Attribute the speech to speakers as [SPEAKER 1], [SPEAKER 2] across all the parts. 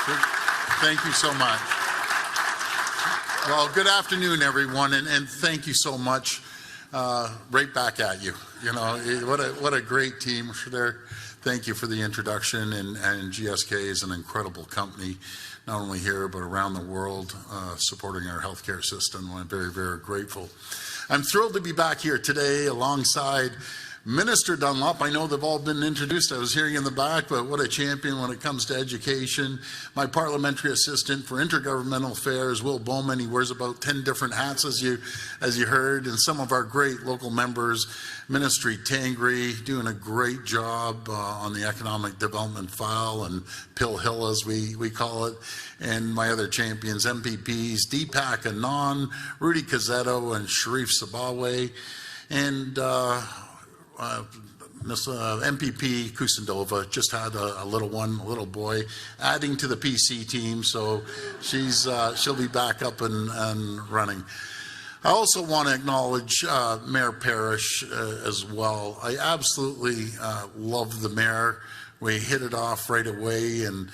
[SPEAKER 1] Thank you so much. Well, good afternoon, everyone, and thank you so much. Right back at you. You know, what a great team there. Thank you for the introduction, and GSK is an incredible company, not only here but around the world, supporting our healthcare system. I'm very, very grateful. I'm thrilled to be back here today alongside Minister Dunlop. I know they've all been introduced. I was hearing in the back, but what a champion when it comes to education. My parliamentary assistant for intergovernmental affairs, Will Bowman. He wears about 10 different hats, as you heard, and some of our great local members. Ministry Tangri doing a great job on the economic development file, and Pill Hill, as we call it, and my other champions, MPPs, Deepak Anand, Rudy Cazzetto, and Sharif Sabawe, and MPP Kusendova just had a little boy, adding to the PC team, so she'll be back up and running. I also want to acknowledge Mayor Parrish as well. I absolutely love the mayor. We hit it off right away, and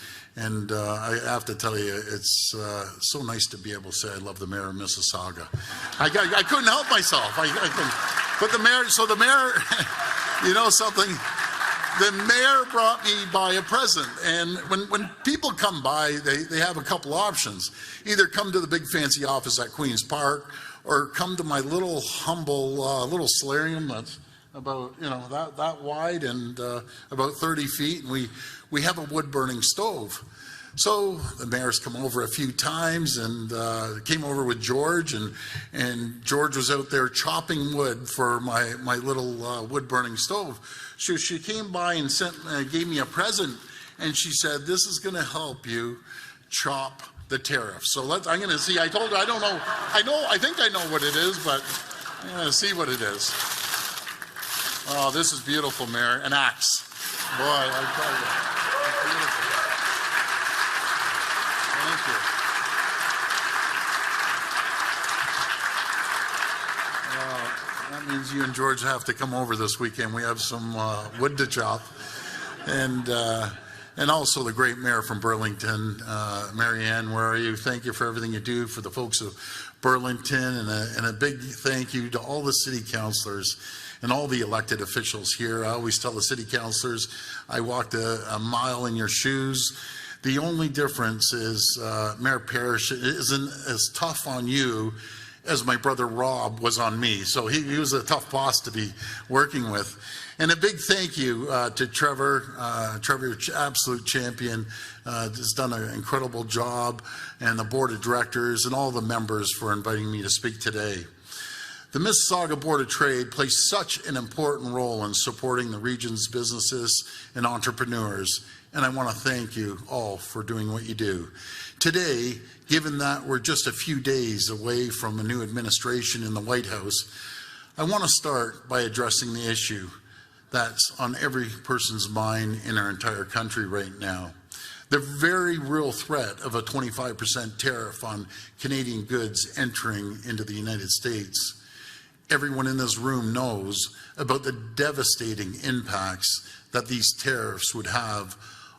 [SPEAKER 1] I have to tell you, it's so nice to be able to say I love the mayor of Mississauga. I couldn't help myself. I couldn't. But the mayor, you know something? The mayor brought me by a present, and when people come by, they have a couple options. Either come to the big fancy office at Queen's Park, or come to my little humble little solarium that's about that wide and about 30 feet, and we have a wood burning stove. So the mayor's come over a few times, and came over with George, and George was out there chopping wood for my little wood burning stove. She came by and gave me a present, and she said, "This is going to help you chop the tariff." So I'm going to see. I told her I don't know. I think I know what it is, but I'm going to see what it is. Oh, this is beautiful, Mayor. An axe. Boy, I tell you, it's beautiful. Thank you. That means you and George have to come over this weekend. We have some wood to chop, and also the great mayor from Burlington, Marianne. Where are you? Thank you for everything you do for the folks of Burlington, and a big thank you to all the city councilors and all the elected officials here. I always tell the city councilors, I walked a mile in your shoes. The only difference is Mayor Parrish isn't as tough on you as my brother Rob was on me. So he was a tough boss to be working with. And a big thank you to Trevor. Trevor, absolute champion, has done an incredible job, and the board of directors and all the members for inviting me to speak today. The Mississauga Board of Trade plays such an important role in supporting the region's businesses and entrepreneurs, and I want to thank you all for doing what you do. Today, given that we're just a few days away from a new administration in the White House, I want to start by addressing the issue that's on every person's mind in our entire country right now. The very real threat of a 25% tariff on Canadian goods entering into the United States. Everyone in this room knows about the devastating impacts that these tariffs would have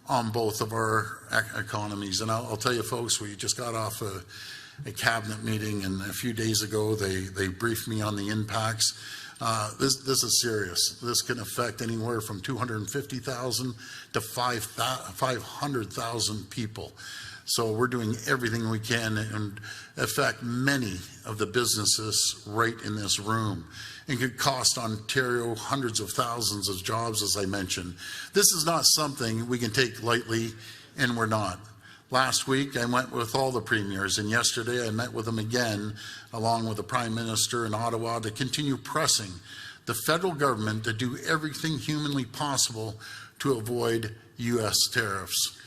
[SPEAKER 1] on both of our economies. And I'll tell you, folks, we just got off a cabinet meeting, and a few days ago they briefed me on the impacts. This is serious. This can affect anywhere from 250,000 to 500,000 people. So we're doing everything we can and affect many of the businesses right in this room. It could cost Ontario hundreds of thousands of jobs, as I mentioned. This is not something we can take lightly, and we're not. Last week, I went with all the premiers, and yesterday I met with them again, along with the Prime Minister in Ottawa, to continue pressing the federal government to do everything humanly possible to avoid U.S. tariffs.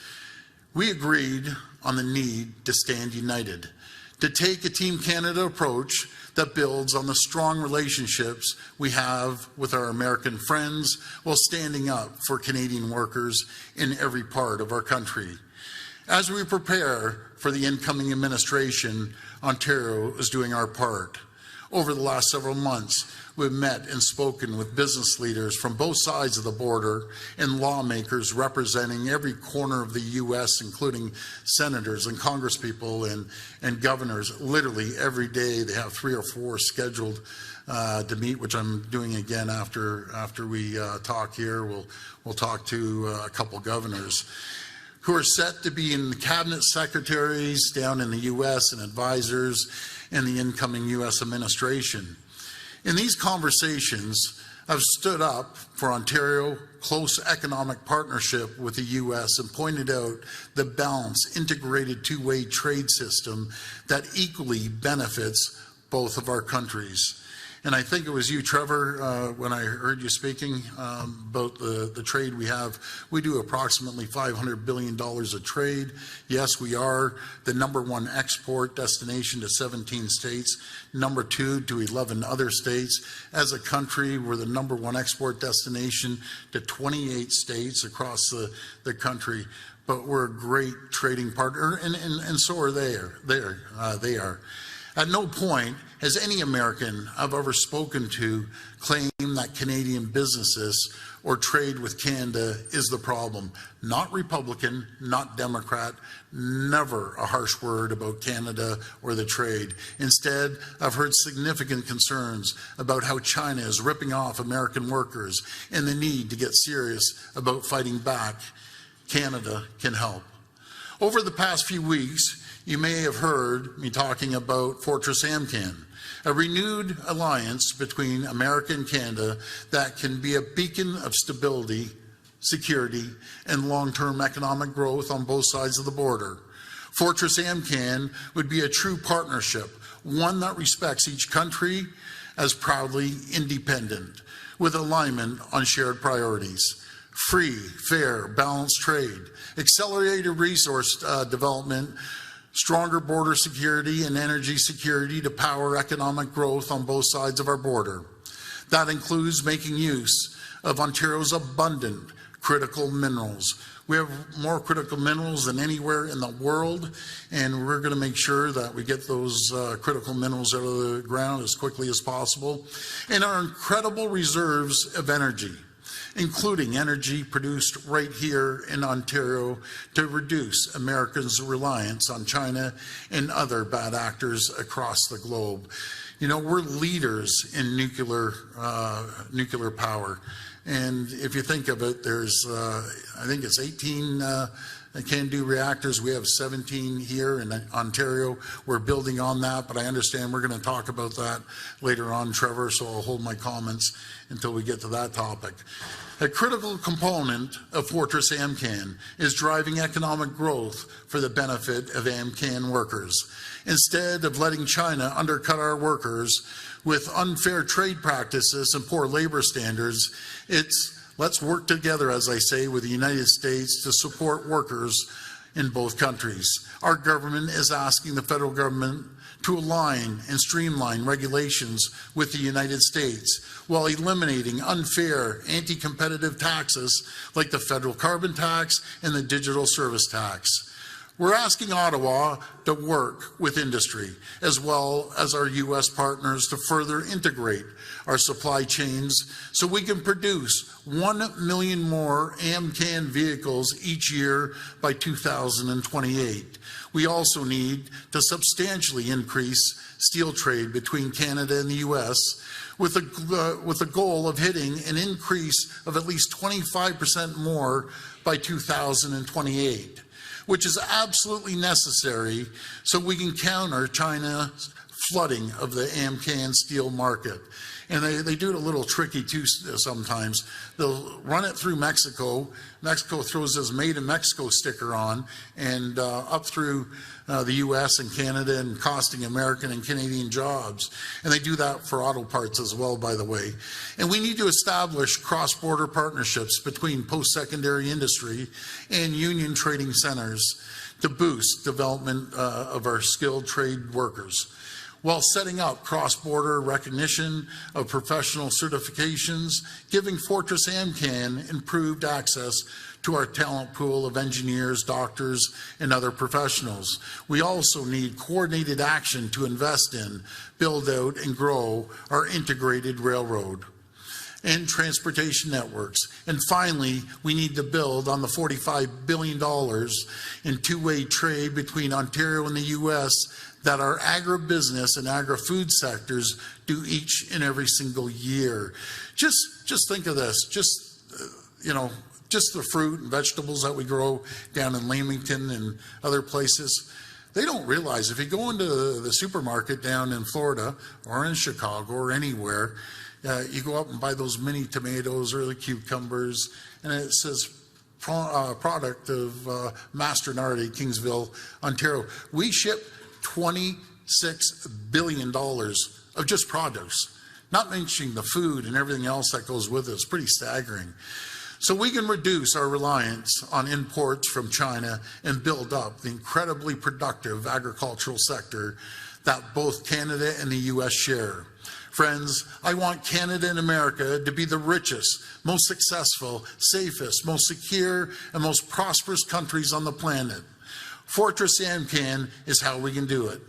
[SPEAKER 1] We agreed on the need to stand united, to take a Team Canada approach that builds on the strong relationships we have with our American friends while standing up for Canadian workers in every part of our country. As we prepare for the incoming administration, Ontario is doing our part. Over the last several months, we've met and spoken with business leaders from both sides of the border and lawmakers representing every corner of the U.S., including senators and congresspeople and governors. Literally every day they have 3 or 4 scheduled to meet, which I'm doing again after we talk here. We'll talk to a couple governors who are set to be in the cabinet secretaries down in the U.S. and advisors in the incoming U.S. administration. In these conversations, I've stood up for Ontario close economic partnership with the U.S. and pointed out the balanced, integrated two-way trade system that equally benefits both of our countries. And I think it was you, Trevor, when I heard you speaking about the trade we have. We do approximately $500 billion of trade. Yes, we are the #1 export destination to 17 states, #2 to 11 other states. As a country, we're the #1 export destination to 28 states across the country. But we're a great trading partner, and so are they. They are. At no point has any American I've ever spoken to claimed that Canadian businesses or trade with Canada is the problem. Not Republican, not Democrat, never a harsh word about Canada or the trade. Instead, I've heard significant concerns about how China is ripping off American workers and the need to get serious about fighting back. Canada can help. Over the past few weeks, you may have heard me talking about Fortress AMCAN, a renewed alliance between America and Canada that can be a beacon of stability, security, and long-term economic growth on both sides of the border. Fortress AMCAN would be a true partnership, one that respects each country as proudly independent, with alignment on shared priorities. Free, fair, balanced trade, accelerated resource development, stronger border security and energy security to power economic growth on both sides of our border. That includes making use of Ontario's abundant critical minerals. We have more critical minerals than anywhere in the world, and we're going to make sure that we get those critical minerals out of the ground as quickly as possible. And our incredible reserves of energy, including energy produced right here in Ontario to reduce Americans' reliance on China and other bad actors across the globe. You know, we're leaders in nuclear power. And if you think of it, there's, I think it's 18 CANDU reactors. We have 17 here in Ontario. We're building on that, but I understand we're going to talk about that later on, Trevor, so I'll hold my comments until we get to that topic. A critical component of Fortress AMCAN is driving economic growth for the benefit of AMCAN workers. Instead of letting China undercut our workers with unfair trade practices and poor labor standards, it's let's work together, as I say, with the United States to support workers in both countries. Our government is asking the federal government to align and streamline regulations with the United States while eliminating unfair, anti-competitive taxes like the federal carbon tax and the digital service tax. We're asking Ottawa to work with industry as well as our U.S. partners to further integrate our supply chains so we can produce 1 million more AMCAN vehicles each year by 2028. We also need to substantially increase steel trade between Canada and the U.S. with the goal of hitting an increase of at least 25% more by 2028. Which is absolutely necessary so we can counter China's flooding of the AMCAN steel market. And they do it a little tricky too sometimes. They'll run it through Mexico. Mexico throws this Made in Mexico sticker on and up through the U.S. and Canada and costing American and Canadian jobs. And they do that for auto parts as well, by the way. And we need to establish cross-border partnerships between post-secondary industry and union trading centers to boost development of our skilled trade workers. while setting up cross-border recognition of professional certifications, giving Fortress AmCan improved access to our talent pool of engineers, doctors, and other professionals. We also need coordinated action to invest in, build out, and grow our integrated railroad and transportation networks. And finally, we need to build on the $45 billion in two-way trade between Ontario and the U.S. that our agribusiness and agri-food sectors do each and every single year. Just think of this, just the fruit and vegetables that we grow down in Leamington and other places. They don't realize if you go into the supermarket down in Florida or in Chicago or anywhere, you go up and buy those mini tomatoes or the cucumbers, and it says product of Master Nardi, Kingsville, Ontario. We ship $26 billion of just produce, not mentioning the food and everything else that goes with it. It's pretty staggering. So we can reduce our reliance on imports from China and build up the incredibly productive agricultural sector that both Canada and the U.S. share. Friends, I want Canada and America to be the richest, most successful, safest, most secure, and most prosperous countries on the planet. Fortress AmCan is how we can do it.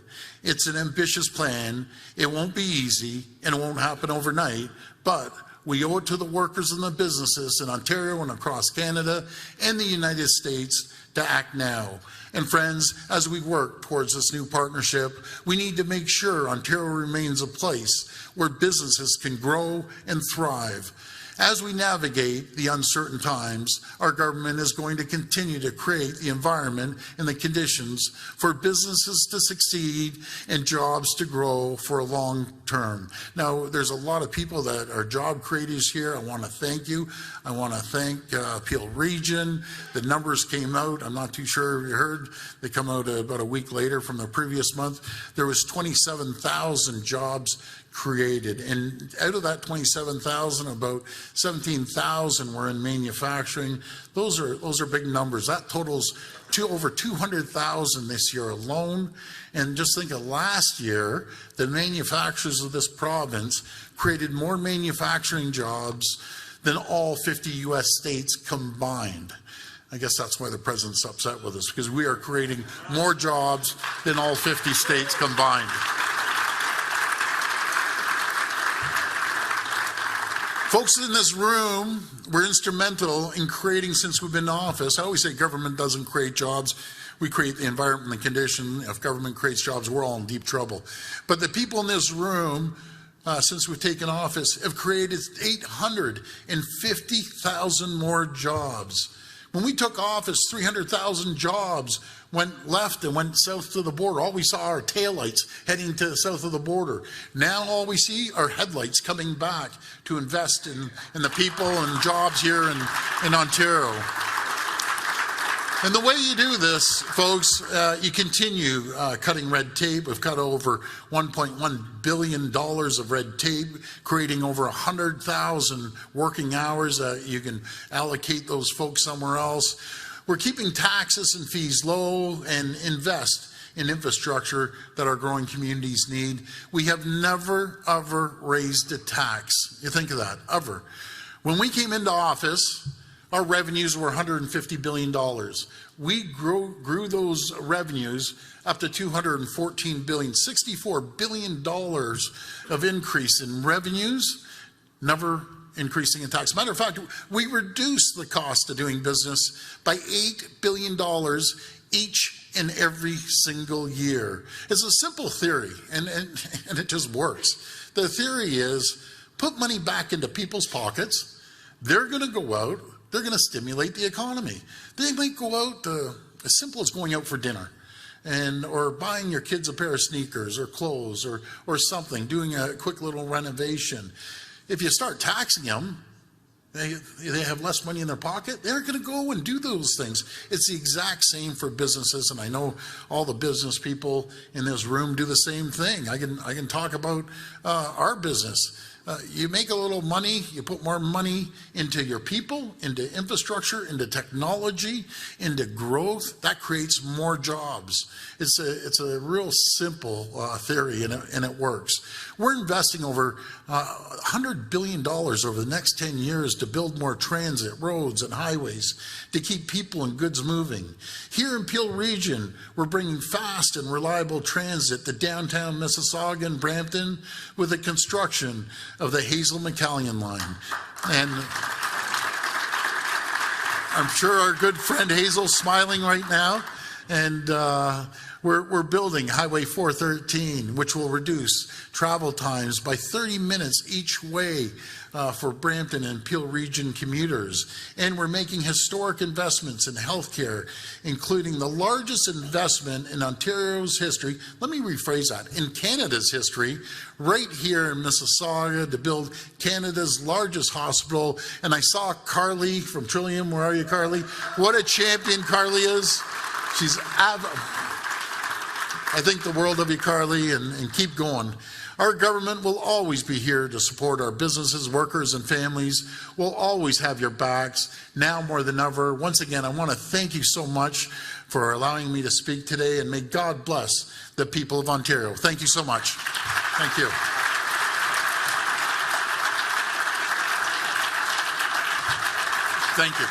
[SPEAKER 1] It's an ambitious plan. It won't be easy, and it won't happen overnight, but we owe it to the workers and the businesses in Ontario and across Canada and the United States to act now. And friends, as we work towards this new partnership, we need to make sure Ontario remains a place where businesses can grow and thrive. As we navigate the uncertain times, our government is going to continue to create the environment and the conditions for businesses to succeed and jobs to grow for a long term. Now, there's a lot of people that are job creators here. I want to thank you. I want to thank Peel Region. The numbers came out. I'm not too sure if you heard. They come out about a week later from the previous month. There was 27,000 jobs created, and out of that 27,000, about 17,000 were in manufacturing. Those are big numbers. That totals to over 200,000 this year alone. And just think of last year, the manufacturers of this province created more manufacturing jobs than all 50 U.S. states combined. I guess that's why the president's upset with us, because we are creating more jobs than all 50 states combined. Folks in this room were instrumental in creating, since we've been in office, I always say government doesn't create jobs, we create the environment and the condition. If government creates jobs, we're all in deep trouble. But the people in this room, since we've taken office, have created 850,000 more jobs. When we took office, 300,000 jobs went left and went south to the border. All we saw are taillights heading to the south of the border. Now all we see are headlights coming back to invest in the people and jobs here in Ontario. And the way you do this, folks, you continue cutting red tape. We've cut over $1.1 billion of red tape, creating over 100,000 working hours that you can allocate those folks somewhere else. We're keeping taxes and fees low and invest in infrastructure that our growing communities need. We have never, ever raised a tax. You think of that, ever. When we came into office, our revenues were $150 billion. We grew those revenues up to $214 billion, $64 billion of increase in revenues, never increasing in tax. Matter of fact, we reduced the cost of doing business by $8 billion each and every single year. It's a simple theory, and it just works. The theory is put money back into people's pockets. They're going to go out. They're going to stimulate the economy. They might go out as simple as going out for dinner or buying your kids a pair of sneakers or clothes or something, doing a quick little renovation. If you start taxing them, they have less money in their pocket. They're going to go and do those things. It's the exact same for businesses, and I know all the business people in this room do the same thing. I can talk about our business. You make a little money, you put more money into your people, into infrastructure, into technology, into growth. That creates more jobs. It's a real simple theory, and it works. We're investing over $100 billion over the next 10 years to build more transit, roads, and highways to keep people and goods moving. Here in Peel Region, we're bringing fast and reliable transit to downtown Mississauga and Brampton with the construction of the Hazel-McCallion line. And I'm sure our good friend Hazel's smiling right now. And we're building Highway 413, which will reduce travel times by 30 minutes each way for Brampton and Peel Region commuters. And we're making historic investments in healthcare, including the largest investment in Ontario's history. Let me rephrase that. In Canada's history, right here in Mississauga, to build Canada's largest hospital. And I saw Carly from Trillium. Where are you, Carly? What a champion Carly is. I think the world of you, Carly, and keep going. Our government will always be here to support our businesses, workers, and families. We'll always have your backs, now more than ever. Once again, I want to thank you so much for allowing me to speak today, and may God bless the people of Ontario. Thank you so much. Thank you. Thank you.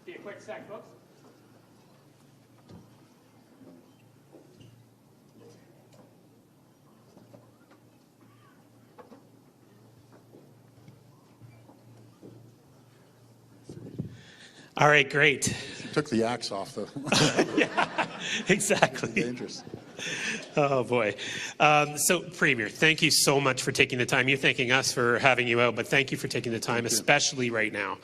[SPEAKER 2] Be a quick sec, folks. All right, great.
[SPEAKER 1] Took the axe off, though.
[SPEAKER 2] Yeah, exactly.
[SPEAKER 1] Dangerous.
[SPEAKER 2] Oh, boy. So, Premier, thank you so much for taking the time. You're thanking us for having you out, but thank you for taking the time, especially right now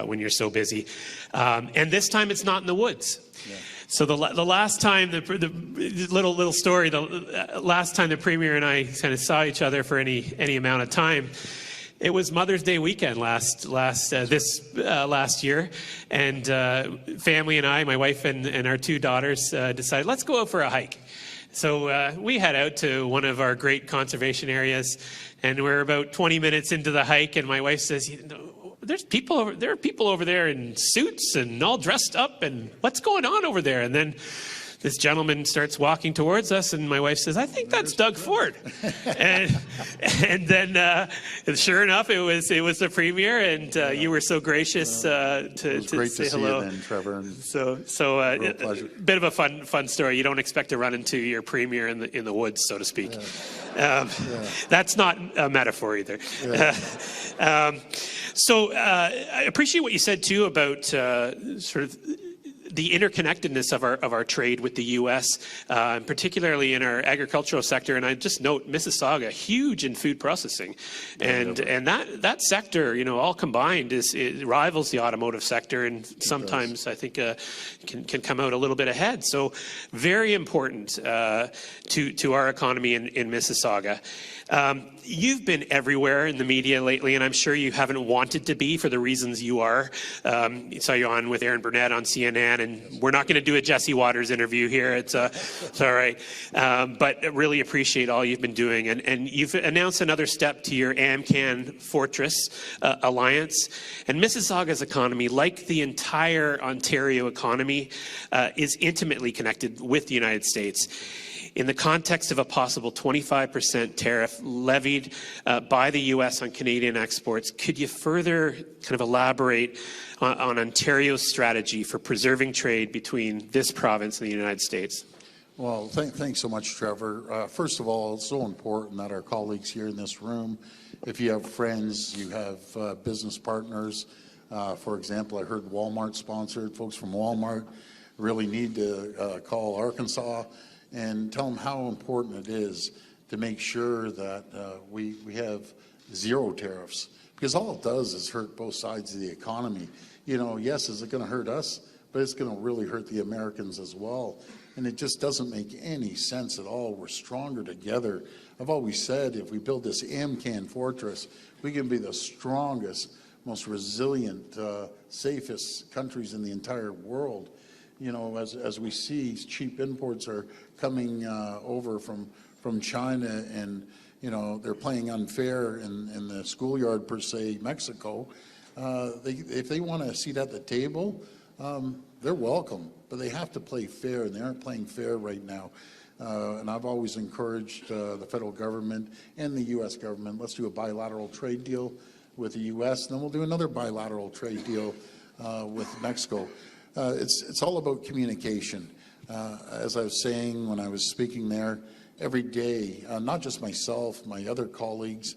[SPEAKER 2] when you're so busy. And this time it's not in the woods. Yeah. So the last time, the little story, the last time the Premier and I kind of saw each other for any amount of time, it was Mother's Day weekend last year, and family and I, my wife and our two daughters, decided, let's go out for a hike. So we head out to one of our great conservation areas, and we're about 20 minutes into the hike, and my wife says, there are people over there in suits and all dressed up, and what's going on over there? And then this gentleman starts walking towards us, and my wife says, I think that's Doug Ford. and then, sure enough, it was the Premier, and you were so gracious to say hello.
[SPEAKER 1] You then, Trevor.
[SPEAKER 2] So a bit of a fun story. You don't expect to run into your Premier in the woods, so to speak. Yeah. That's not a metaphor either. Yeah. So I appreciate what you said too about sort of the interconnectedness of our trade with the U.S., particularly in our agricultural sector. And I just note Mississauga, huge in food processing, and that sector, all combined, it rivals the automotive sector, and sometimes I think can come out a little bit ahead. So very important to our economy in Mississauga. You've been everywhere in the media lately, and I'm sure you haven't wanted to be for the reasons you are. I saw you on with Aaron Burnett on CNN, and we're not going to do a Jesse Waters interview here. It's all right. But I really appreciate all you've been doing. And you've announced another step to your AmCan Fortress Alliance. And Mississauga's economy, like the entire Ontario economy, is intimately connected with the United States. In the context of a possible 25% tariff levied by the U.S. on Canadian exports, could you further kind of elaborate on Ontario's strategy for preserving trade between this province and the United States?
[SPEAKER 1] Well, thanks so much, Trevor. First of all, it's so important that our colleagues here in this room, if you have friends, you have business partners. For example, I heard Walmart sponsored. Folks from Walmart really need to call Arkansas and tell them how important it is to make sure that we have zero tariffs, because all it does is hurt both sides of the economy. Yes, is it going to hurt us? But it's going to really hurt the Americans as well. And it just doesn't make any sense at all. We're stronger together. I've always said if we build this AMCAN fortress, we can be the strongest, most resilient, safest countries in the entire world. As we see, cheap imports are coming over from China, and they're playing unfair in the schoolyard per se, Mexico. If they want a seat at the table, they're welcome, but they have to play fair, and they aren't playing fair right now. And I've always encouraged the federal government and the U.S. government, let's do a bilateral trade deal with the U.S., and then we'll do another bilateral trade deal with Mexico. It's all about communication. As I was saying when I was speaking there, every day, not just myself, my other colleagues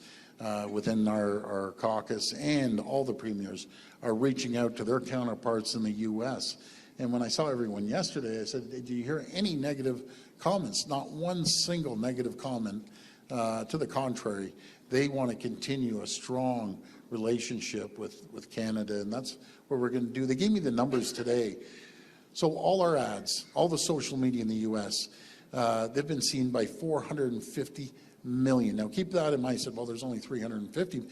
[SPEAKER 1] within our caucus and all the premiers are reaching out to their counterparts in the U.S. And when I saw everyone yesterday, I said, did you hear any negative comments? Not one single negative comment. To the contrary, they want to continue a strong relationship with Canada, and that's what we're going to do. They gave me the numbers today. So all our ads, all the social media in the U.S., they've been seen by 450 million. Now keep that in mind. I said, well, there's only 350,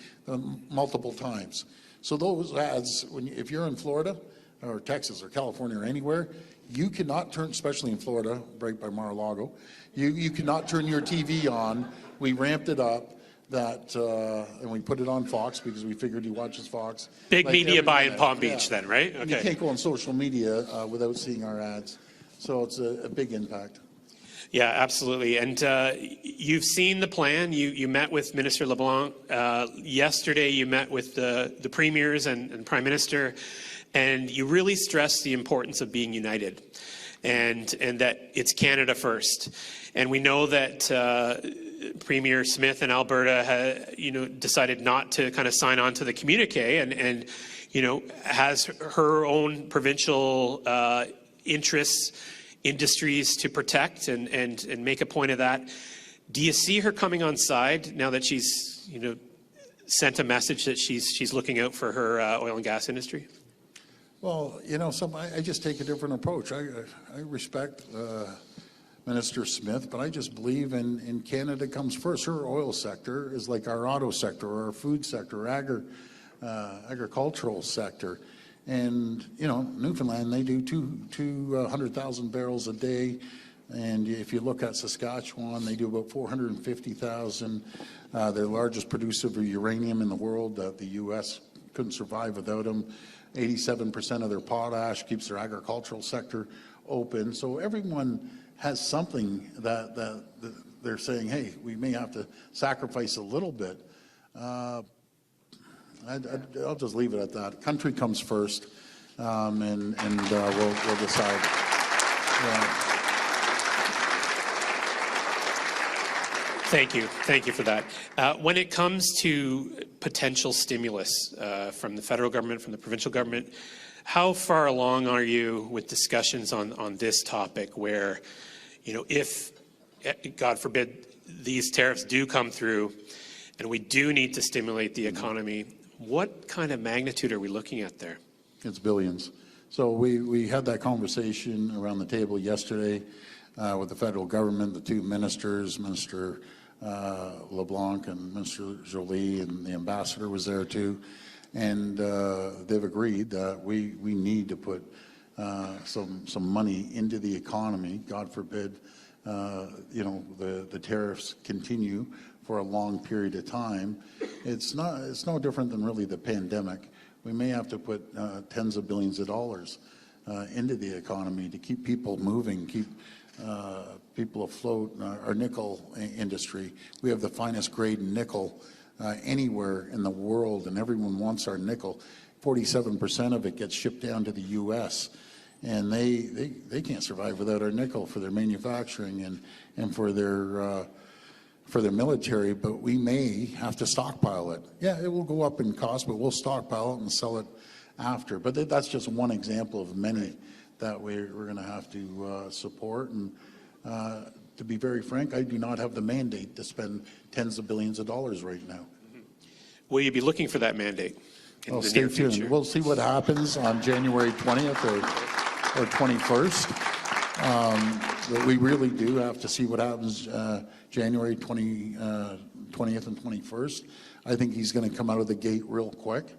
[SPEAKER 1] multiple times. So those ads, if you're in Florida or Texas or California or anywhere, you cannot turn, especially in Florida, right by Mar-a-Lago, you cannot turn your TV on. We ramped it up. And we put it on Fox because we figured he watches Fox.
[SPEAKER 2] Big media buy in Palm Beach then, right? Okay.
[SPEAKER 1] And you can't go on social media without seeing our ads. So it's a big impact.
[SPEAKER 2] Yeah, absolutely. And you've seen the plan. You met with Minister LeBlanc. Yesterday you met with the premiers and Prime Minister, and you really stressed the importance of being united and that it's Canada first. And we know that Premier Smith in Alberta decided not to kind of sign on to the communique and has her own provincial interests, industries to protect and make a point of that. Do you see her coming on side now that she's sent a message that she's looking out for her oil and gas industry?
[SPEAKER 1] Well, I just take a different approach. I respect Minister Smith, but I just believe in Canada comes first. Her oil sector is like our auto sector or our food sector, agricultural sector. And, Newfoundland, they do 200,000 barrels a day. And if you look at Saskatchewan, they do about 450,000. They're the largest producer of uranium in the world. The U.S. couldn't survive without them. 87% of their potash keeps their agricultural sector open. So everyone has something that they're saying, hey, we may have to sacrifice a little bit. I'll just leave it at that. Country comes first, and we'll decide. Yeah.
[SPEAKER 2] Thank you for that. When it comes to potential stimulus from the federal government, from the provincial government, how far along are you with discussions on this topic where, if, God forbid, these tariffs do come through and we do need to stimulate the economy, what kind of magnitude are we looking at there?
[SPEAKER 1] It's billions. So we had that conversation around the table yesterday with the federal government, the two ministers, Minister LeBlanc and Minister Jolie, and the ambassador was there too. And they've agreed that we need to put some money into the economy. God forbid, the tariffs continue for a long period of time. It's no different than really the pandemic. We may have to put tens of billions of dollars into the economy to keep people moving, keep people afloat. Our nickel industry, we have the finest grade nickel anywhere in the world, and everyone wants our nickel. 47% of it gets shipped down to the U.S., and they can't survive without our nickel for their manufacturing and for their military, but we may have to stockpile it. Yeah, it will go up in cost, but we'll stockpile it and sell it after. But that's just one example of many that we're going to have to support. And to be very frank, I do not have the mandate to spend tens of billions of dollars right now.
[SPEAKER 2] will you be looking for that mandate in the
[SPEAKER 1] stay
[SPEAKER 2] near
[SPEAKER 1] tuned.
[SPEAKER 2] future?
[SPEAKER 1] We'll see what happens on January 20th or 21st. But we really do have to see what happens January 20th and 21st. I think he's going to come out of the gate real quick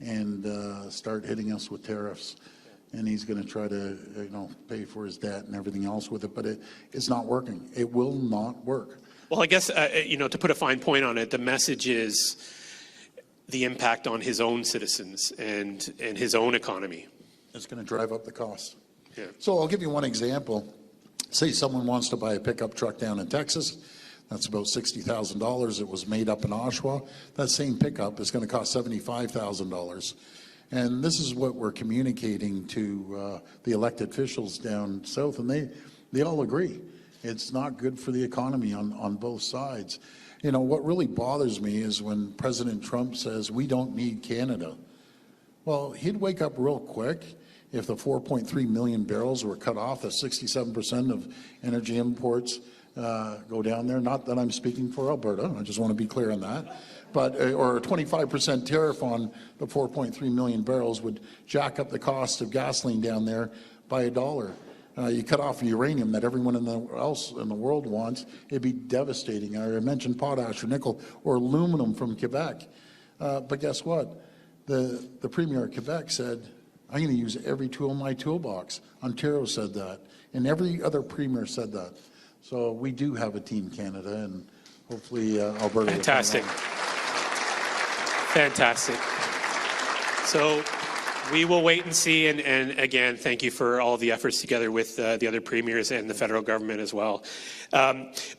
[SPEAKER 1] and start hitting us with tariffs. And he's going to try to, pay for his debt and everything else with it. But it's not working. It will not work.
[SPEAKER 2] Well, I guess, to put a fine point on it, the message is the impact on his own citizens and his own economy.
[SPEAKER 1] It's going to drive up the cost.
[SPEAKER 2] Yeah.
[SPEAKER 1] So I'll give you one example. Say someone wants to buy a pickup truck down in Texas. That's about $60,000. It was made up in Oshawa. That same pickup is going to cost $75,000. And this is what we're communicating to the elected officials down south, and they all agree. It's not good for the economy on both sides. What really bothers me is when President Trump says we don't need Canada. Well, he'd wake up real quick if the 4.3 million barrels were cut off, that 67% of energy imports go down there. Not that I'm speaking for Alberta, I just want to be clear on that. But, or a 25% tariff on the 4.3 million barrels would jack up the cost of gasoline down there by $1. You cut off uranium that everyone else in the world wants, it'd be devastating. I mentioned potash or nickel or aluminum from Quebec. But guess what? The Premier of Quebec said, I'm going to use every tool in my toolbox. Ontario said that. And every other Premier said that. So we do have a Team Canada, and hopefully Alberta.
[SPEAKER 2] Fantastic. Fantastic. So we will wait and see. And again, thank you for all the efforts together with the other premiers and the federal government as well.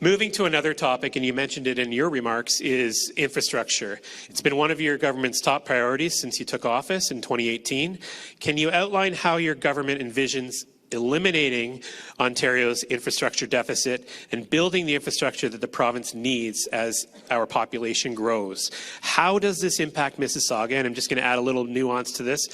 [SPEAKER 2] Moving to another topic, and you mentioned it in your remarks, is infrastructure. It's been one of your government's top priorities since you took office in 2018. Can you outline how your government envisions eliminating Ontario's infrastructure deficit and building the infrastructure that the province needs as our population grows? How does this impact Mississauga? And I'm just going to add a little nuance to this.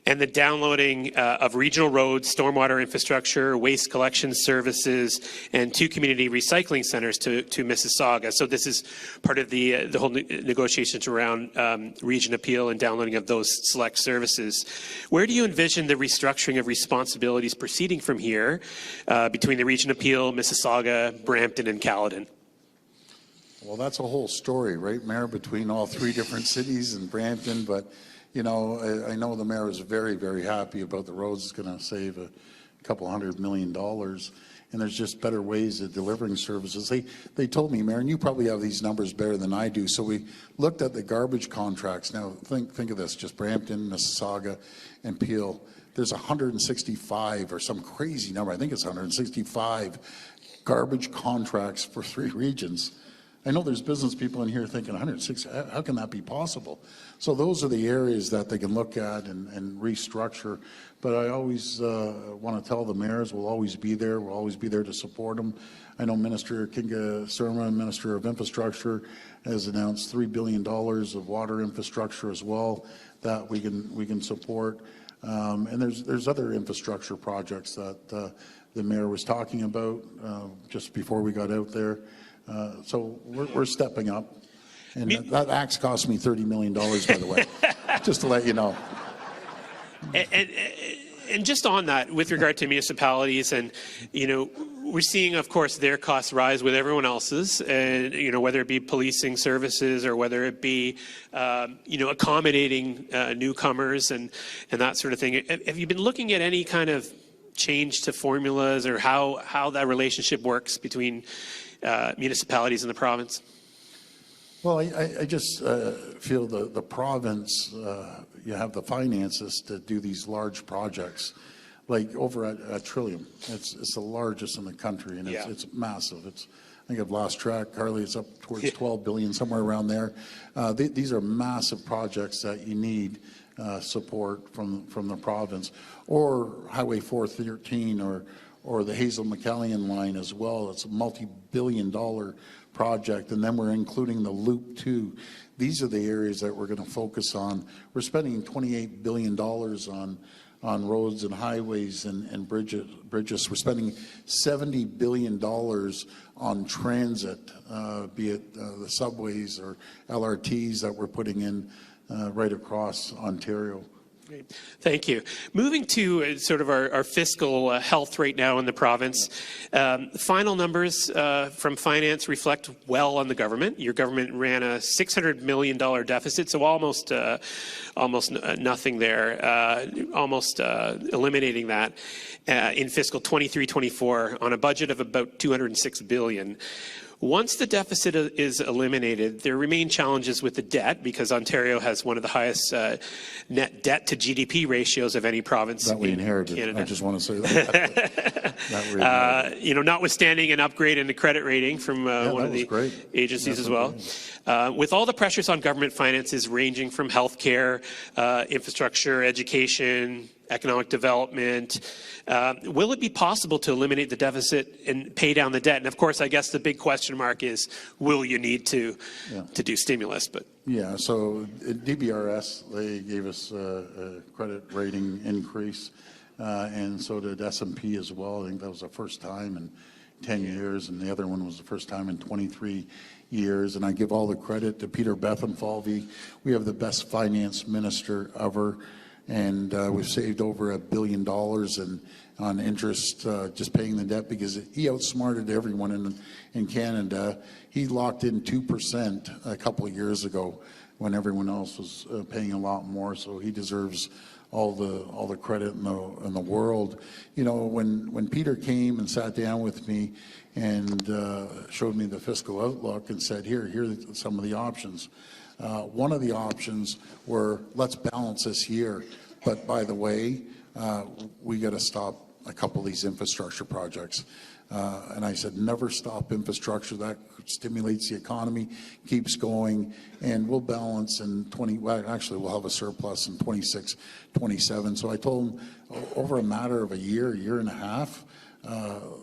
[SPEAKER 2] And the downloading of regional roads, stormwater infrastructure, waste collection services, and 2 community recycling centers to Mississauga. So this is part of the whole negotiations around region appeal and downloading of those select services. Where do you envision the restructuring of responsibilities proceeding from here between the region appeal, Mississauga, Brampton, and Caledon?
[SPEAKER 1] Well, that's a whole story, right, Mayor, between all 3 different cities and Brampton, but I know the mayor is very, very happy about the roads. It's going to save a couple $100 million, and there's just better ways of delivering services. They told me, Mayor, and you probably have these numbers better than I do. So we looked at the garbage contracts. Now think of this: just Brampton, Mississauga, and Peel. There's 165 or some crazy number. I think it's 165 garbage contracts for 3 regions. I know there's business people in here thinking 106, how can that be possible? So those are the areas that they can look at and restructure. But I always want to tell the mayors we'll always be there. We'll always be there to support them. I know Minister Kinga Surma, Minister of Infrastructure, has announced $3 billion of water infrastructure as well that we can support. And there's other infrastructure projects that the mayor was talking about just before we got out there. So we're stepping up, and that axe cost me $30 million, by the way, just to let you know.
[SPEAKER 2] And just on that, with regard to municipalities, and we're seeing, of course, their costs rise with everyone else's, and whether it be policing services or whether it be accommodating newcomers and that sort of thing. Have you been looking at any kind of change to formulas or how that relationship works between municipalities in the province?
[SPEAKER 1] Well, I just feel the province, you have the finances to do these large projects, like over at Trillium. It's the largest in the country, and it's massive. I think I've lost track, Carly. It's up towards 12 billion, somewhere around there. These are massive projects that you need support from the province, or Highway 413, or the Hazel-McCallion line as well. It's a multi-billion-dollar project, and then we're including the Loop 2. These are the areas that we're going to focus on. We're spending $28 billion on on roads and highways and bridges. We're spending $70 billion on transit, be it the subways or LRTs that we're putting in right across Ontario.
[SPEAKER 2] Great. Thank you. Moving to sort of our fiscal health right now in the province. Final numbers from finance reflect well on the government. Your government ran a $600 million deficit, so almost nothing there, almost eliminating that in fiscal 23-24 on a budget of about $206 billion. Once the deficit is eliminated, there remain challenges with the debt because Ontario has one of the highest net debt to GDP ratios of any province
[SPEAKER 1] that we inherited.
[SPEAKER 2] Canada.
[SPEAKER 1] I just want to say that.
[SPEAKER 2] Notwithstanding an upgrade in the credit rating from one of the agencies as well. With all the pressures on government finances ranging from healthcare, infrastructure, education, economic development, will it be possible to eliminate the deficit and pay down the debt? And of course, I guess the big question mark is, will you need to do stimulus? But
[SPEAKER 1] yeah, so at DBRS, they gave us a credit rating increase, and so did S&P as well. I think that was the first time in 10 years, and the other one was the first time in 23 years. And I give all the credit to Peter Bethenfalvy. We have the best finance minister ever. And we've saved over $1 billion on interest just paying the debt because he outsmarted everyone in Canada. He locked in 2% a couple of years ago when everyone else was paying a lot more. So he deserves all the credit in the world. You know, when Peter came and sat down with me and showed me the fiscal outlook and said, here are some of the options. One of the options were, let's balance this year, but by the way, we got to stop a couple of these infrastructure projects. And I said, never stop infrastructure. That stimulates the economy, keeps going, and we'll balance in we'll have a surplus in 26, 27. So I told him, over a matter of a year and a half,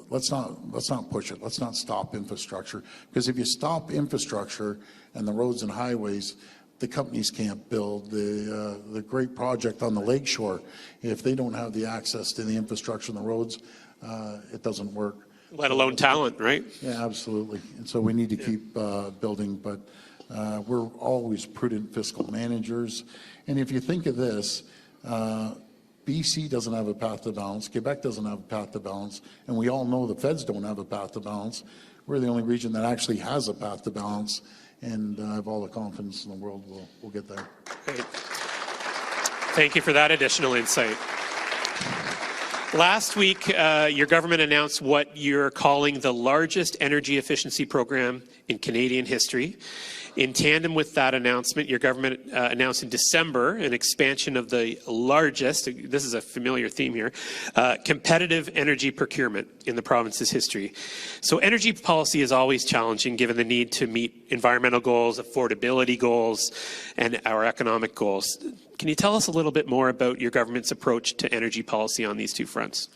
[SPEAKER 1] let's not push it. Let's not stop infrastructure, because if you stop infrastructure and the roads and highways, the companies can't build the great project on the lakeshore. If they don't have the access to the infrastructure and the roads, it doesn't work.
[SPEAKER 2] Let alone talent, right?
[SPEAKER 1] Yeah, absolutely. And so we need to keep building, but we're always prudent fiscal managers. And if you think of this, BC doesn't have a path to balance, Quebec doesn't have a path to balance, and we all know the feds don't have a path to balance. We're the only region that actually has a path to balance, and I have all the confidence in the world we'll get there.
[SPEAKER 2] Great. Thank you for that additional insight. Last week, your government announced what you're calling the largest energy efficiency program in Canadian history. In tandem with that announcement, your government announced in December an expansion of the largest, this is a familiar theme here, competitive energy procurement in the province's history. So energy policy is always challenging given the need to meet environmental goals, affordability goals, and our economic goals. Can you tell us a little bit more about your government's approach to energy policy on these two fronts?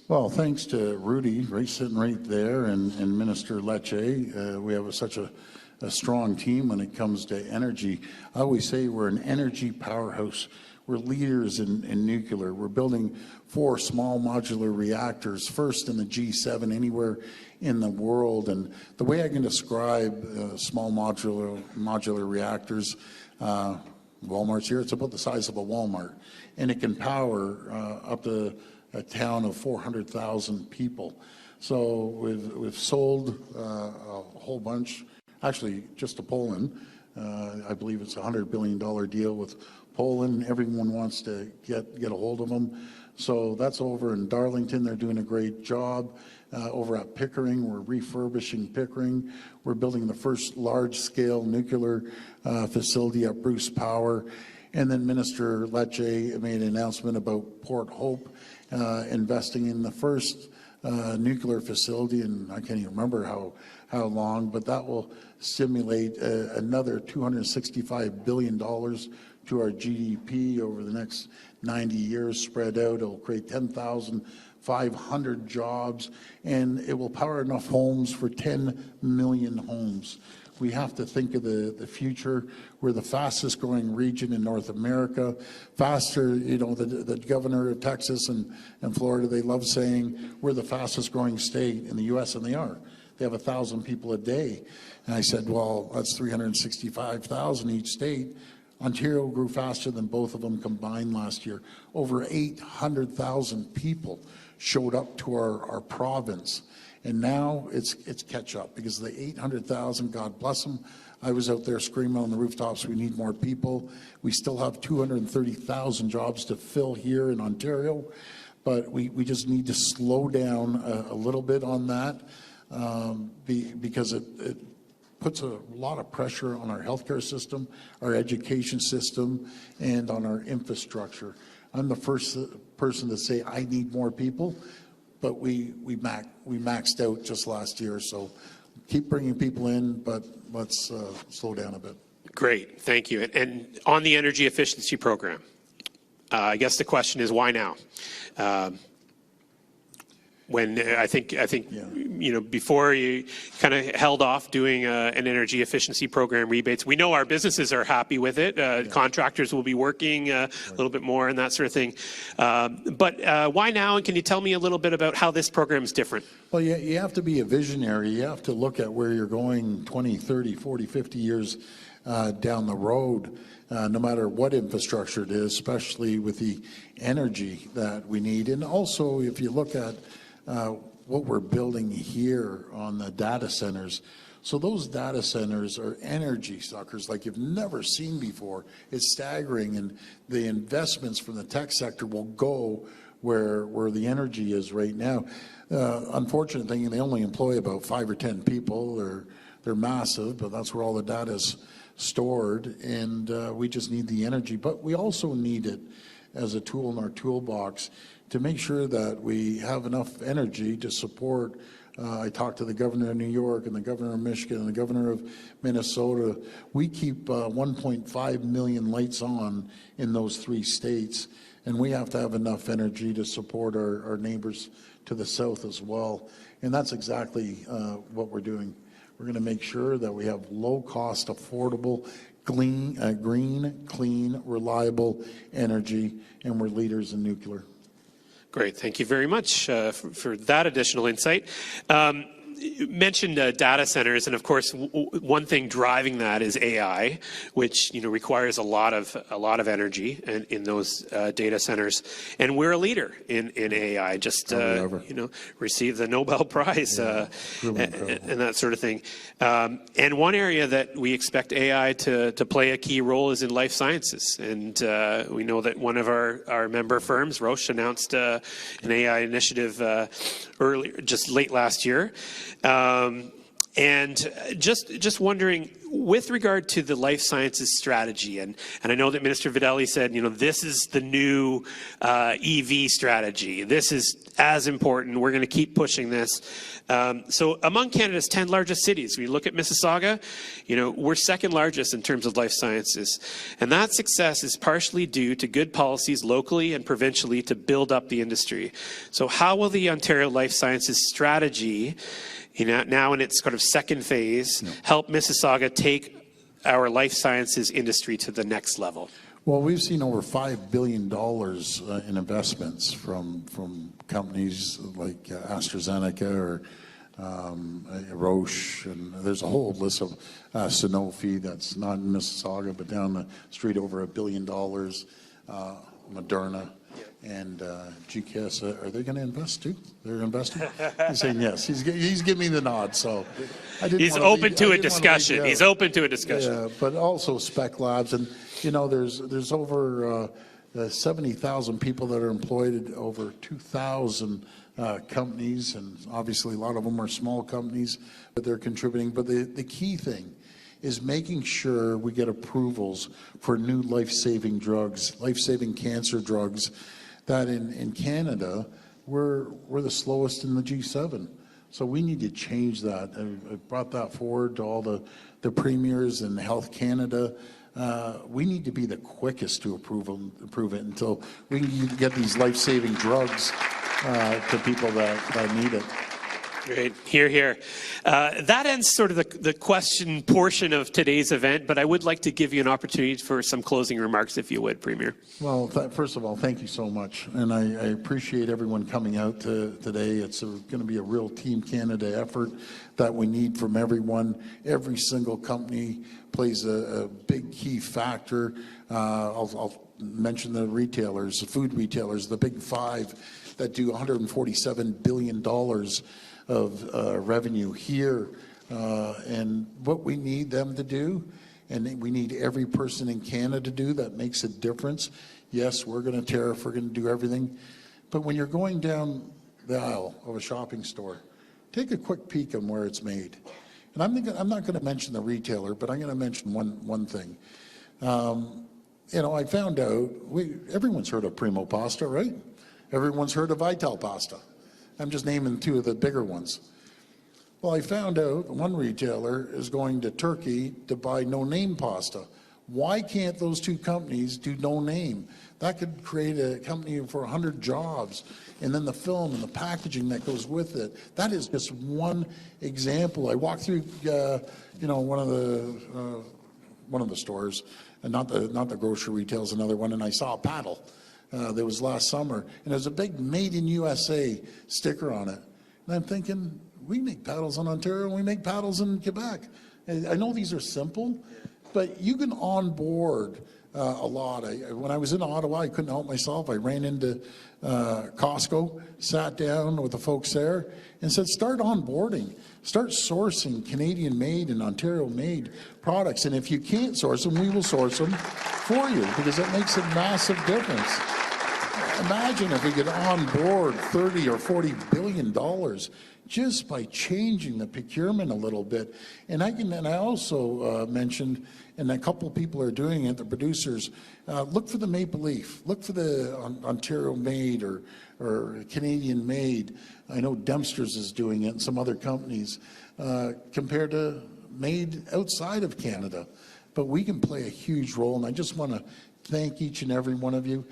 [SPEAKER 1] Well, thanks to Rudy, sitting right there, and Minister Lecce, we have such a strong team when it comes to energy. I always say we're an energy powerhouse. We're leaders in nuclear. We're building 4 small modular reactors, first in the G7 anywhere in the world. And the way I can describe small modular reactors, Walmart's here, it's about the size of a Walmart. And it can power up to a town of 400,000 people. So we've sold a whole bunch. Actually, just to Poland, I believe it's a $100 billion deal with Poland. Everyone wants to get a hold of them. So that's over in Darlington. They're doing a great job. Over at Pickering, we're refurbishing Pickering. We're building the first large-scale nuclear facility at Bruce Power. And then Minister Lecce made an announcement about Port Hope investing in the first nuclear facility, and I can't even remember how long, but that will stimulate another $265 billion to our GDP over the next 90 years spread out. It'll create 10,500 jobs, and it will power enough homes for 10 million homes. We have to think of the future. We're the fastest growing region in North America. Faster, the governor of Texas and Florida, they love saying we're the fastest growing state in the U.S., and they are. They have 1,000 people a day. And I said, well, that's 365,000 each state. Ontario grew faster than both of them combined last year. Over 800,000 people showed up to our province. And now it's catch up, because the 800,000, God bless them, I was out there screaming on the rooftops, we need more people. We still have 230,000 jobs to fill here in Ontario, but we just need to slow down a little bit on that, because it puts a lot of pressure on our healthcare system, our education system, and on our infrastructure. I'm the first person to say I need more people, but we maxed out just last year. So keep bringing people in, but let's slow down a bit.
[SPEAKER 2] Great, thank you. And on the energy efficiency program, I guess the question is, why now? When I think before you kind of held off doing an energy efficiency program rebates. We know our businesses are happy with it. Contractors will be working a little bit more and that sort of thing. But why now? And can you tell me a little bit about how this program is different?
[SPEAKER 1] Well, you have to be a visionary. You have to look at where you're going 20, 30, 40, 50 years down the road. No matter what infrastructure it is, especially with the energy that we need. And also, if you look at what we're building here on the data centers. So those data centers are energy suckers like you've never seen before. It's staggering, and the investments from the tech sector will go where the energy is right now. Unfortunate thing, they only employ about 5 or 10 people. They're massive, but that's where all the data is stored, and we just need the energy. But we also need it as a tool in our toolbox to make sure that we have enough energy to support. I talked to the governor of New York and the governor of Michigan and the governor of Minnesota. We keep 1.5 million lights on in those 3 states, and we have to have enough energy to support our neighbors to the south as well. And that's exactly what we're doing. We're going to make sure that we have low-cost, affordable, green, clean, reliable energy, and we're leaders in nuclear.
[SPEAKER 2] Great. Thank you very much for that additional insight. You mentioned data centers, and of course, one thing driving that is AI, which requires a lot of energy in those data centers. And we're a leader in AI. Just received the Nobel Prize and that sort of thing. And one area that we expect AI to play a key role is in life sciences. And we know that one of our member firms, Roche, announced an AI initiative just late last year. And just wondering, with regard to the life sciences strategy, and I know that Minister Videlli said, this is the new EV strategy. This is as important. We're going to keep pushing this. So among Canada's 10 largest cities, we look at Mississauga, we're second largest in terms of life sciences. And that success is partially due to good policies locally and provincially to build up the industry. So how will the Ontario Life Sciences strategy, now in its kind of second phase, help Mississauga take our life sciences industry to the next level?
[SPEAKER 1] Well, we've seen over $5 billion in investments from companies like AstraZeneca or Roche, and there's a whole list of Sanofi that's not in Mississauga, but down the street over $1 billion, Moderna. And GKS, are they going to invest too? They're investing? He's saying yes. He's giving me the nod. So
[SPEAKER 2] he's open to a discussion. He's open to a discussion.
[SPEAKER 1] Yeah, but also Spec Labs, and there's over 70,000 people that are employed at over 2,000 companies, and obviously a lot of them are small companies, but they're contributing. But the key thing is making sure we get approvals for new life-saving drugs, life-saving cancer drugs, that in Canada, we're the slowest in the G7. So we need to change that. I brought that forward to all the premiers and Health Canada. We need to be the quickest to approve it until we can get these life-saving drugs to people that need it.
[SPEAKER 2] Great. Hear, hear. That ends sort of the question portion of today's event, but I would like to give you an opportunity for some closing remarks, if you would, Premier.
[SPEAKER 1] Well, first of all, thank you so much. And I appreciate everyone coming out today. It's going to be a real Team Canada effort that we need from everyone. Every single company plays a big key factor. I'll mention the retailers, the food retailers, the big five that do $147 billion of revenue here. And what we need them to do, and we need every person in Canada to do that makes a difference. Yes, we're going to tariff, we're going to do everything. But when you're going down the aisle of a shopping store, take a quick peek on where it's made. And I'm not going to mention the retailer, but I'm going to mention one thing. You know, I found out, everyone's heard of Primo Pasta, right? Everyone's heard of Vital Pasta. I'm just naming two of the bigger ones. Well, I found out one retailer is going to Turkey to buy no-name pasta. Why can't those two companies do no-name? That could create a company for 100 jobs. And then the film and the packaging that goes with it. That is just one example. I walked through, you know, one of the stores, and not the grocery retail's another one, and I saw a paddle. That was last summer, and there's a big Made in USA sticker on it. And I'm thinking, we make paddles in Ontario and we make paddles in Quebec. And I know these are simple, but you can onboard a lot. When I was in Ottawa, I couldn't help myself. I ran into Costco, sat down with the folks there, and said, start onboarding. Start sourcing Canadian-made and Ontario-made products. And if you can't source them, we will source them for you, because it makes a massive difference. Imagine if we could onboard $30 or $40 billion just by changing the procurement a little bit. And I also mentioned, and a couple of people are doing it, the producers, look for the maple leaf, look for the Ontario-made or Canadian-made. I know Dempster's is doing it and some other companies compared to made outside of Canada. But we can play a huge role, and I just want to thank each and every one of you.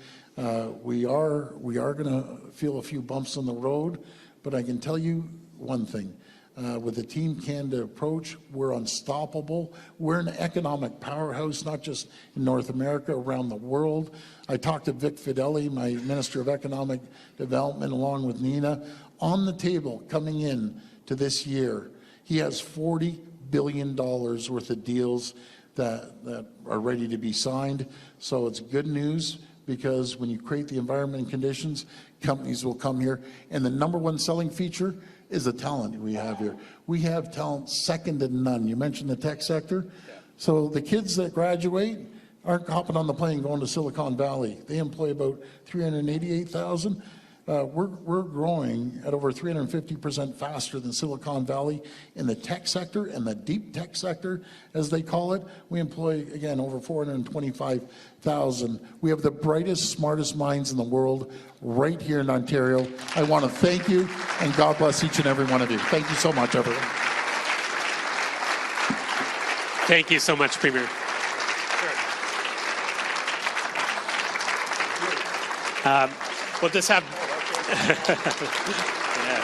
[SPEAKER 1] We are going to feel a few bumps on the road, but I can tell you one thing. With the Team Canada approach, we're unstoppable. We're an economic powerhouse, not just in North America, around the world. I talked to Vic Fideli, my Minister of Economic Development, along with Nina, on the table coming in to this year. He has $40 billion worth of deals that are ready to be signed. So it's good news, because when you create the environment and conditions, companies will come here. And the number one selling feature is the talent we have here. We have talent second to none. You mentioned the tech sector. So the kids that graduate aren't hopping on the plane going to Silicon Valley. They employ about 388,000. We're growing at over 350% faster than Silicon Valley in the tech sector, and the deep tech sector, as they call it. We employ, again, over 425,000. We have the brightest, smartest minds in the world right here in Ontario. I want to thank you, and God bless each and every one of you. Thank you so much, everyone.
[SPEAKER 2] Thank you so much, Premier. We'll just have... yeah.